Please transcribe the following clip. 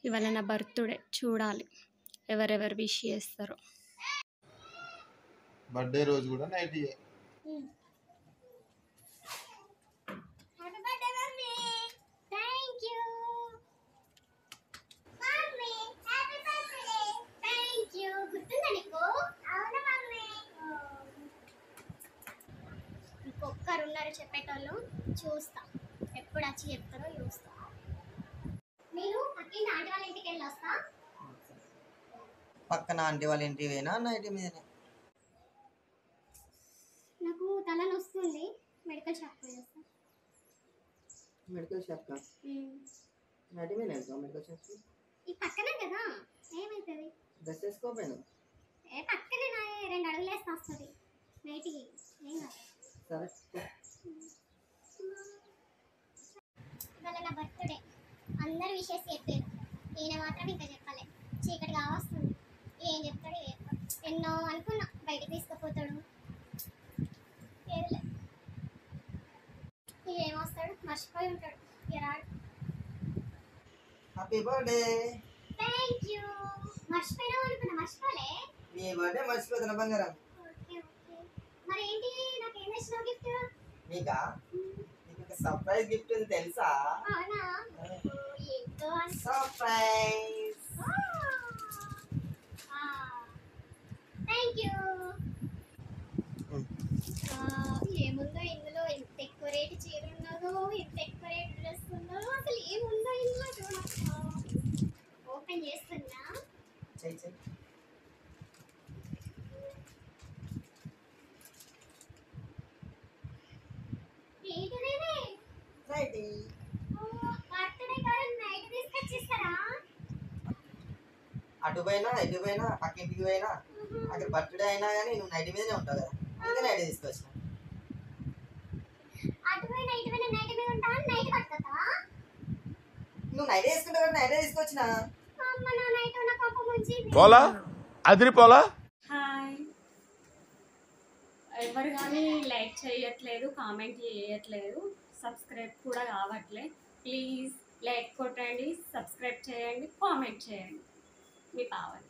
ఇవాళ నా బర్త్డే చూడాలి ఎవరెవరు విష్ చేస్తారో. బర్త్డే రోజు కూడా నైట్ ఇంకొక్కరు ఉన్నారు చెప్పేటోళ్ళు, చూస్తా ఎప్పుడు వచ్చి చెప్తారో చూస్తా. నేను పక్కింటి ఆంటీ వాళ్ళ ఇంటికి వెళ్ళి వస్తా. పక్కన ఆంటీ వాళ్ళ ఇంటికి పోయినా నైట్ మీదనే. నాకు తల నొస్తుంది, మెడికల్ షాప్ పోయి వస్తా. మెడికల్ షాప్ నైట్ మీద వెళ్తాం. మెడికల్ షాప్ ఈ పక్కనే కదా, ఏమవుతుంది? డ్రెస్ వేసుకోపోయాను. పక్కనే 2 అడుగులు వేస్తే వస్తుంది నైట్కి, ఏం కాదు. సరే ఇవాళ నా బర్త్డే, అందరు విషెస్ చెప్పారు, ఈయన మాత్రం ఇంకా చెప్పలే. చీకటి కావస్తుంది, ఏం చెప్తాడు ఎన్నో అనుకున్నా, బయటకు తీసుకుపోతాడు, ఏమొస్తాడు మర్చిపోయి ఉంటాడు. Happy birthday. Thank you. మర్చిపోయినావు అనుకున్నా, మర్చిపోలే. నీ బర్త్డే మర్చిపోతున్నా బంగారం. Okay okay. మరి ఏంటి, నాకు ఏం తెచ్చినావు గిఫ్ట్? నీకా? నీకు సర్ప్రైజ్ గిఫ్ట్ ఉంది తెలుసా? అవునా? ఏంటో సర్ప్రైజ్. Thank you. ఏముందో ఇందులో, ఎంత ఎక్కువ రేటు చీర ఉన్నదో, ఎంత ఎక్కువ రేటు డ్రెస్ ఉన్నదో, అసలు ఏముందో ఇందులో చూడక్క. ఓపెన్ చేస్తున్నా. చెయ్ చెయ్. ఏంటిది? నైటీ. బర్త్డే కాదు, నైట్ తీసుకొచ్చిస్తారా? అటు పోయినా ఇటు పోయినా పక్కింటికి పోయినా అక్కడ బర్త్డే అయినా కానీ నువ్వు నైట్ మీదనే ఉంటావు కదా, అందుకే నైట్ తీసుకొచ్చిన. అటు పోయినా ఇటు పోయినా నైట్ మీద ఉంటావా? నైట్ పట్టుకొస్తావా? నువ్వు నైట్ వేసుకుంటావు కదా, నైట్ తీసుకొచ్చిన. అమ్మ నా నైట్ ఉన్న పాప ముంచి పోలా అదిరిపోలా. హాయ్, ఎవరు కానీ లైక్ చేయట్లేదు, కామెంట్ చేయట్లేదు, సబ్స్క్రైబ్ కూడా కావట్లే. ప్లీజ్ లైక్ కొట్టండి, సబ్స్క్రైబ్ చేయండి, కామెంట్ చేయండి. మీ పావని.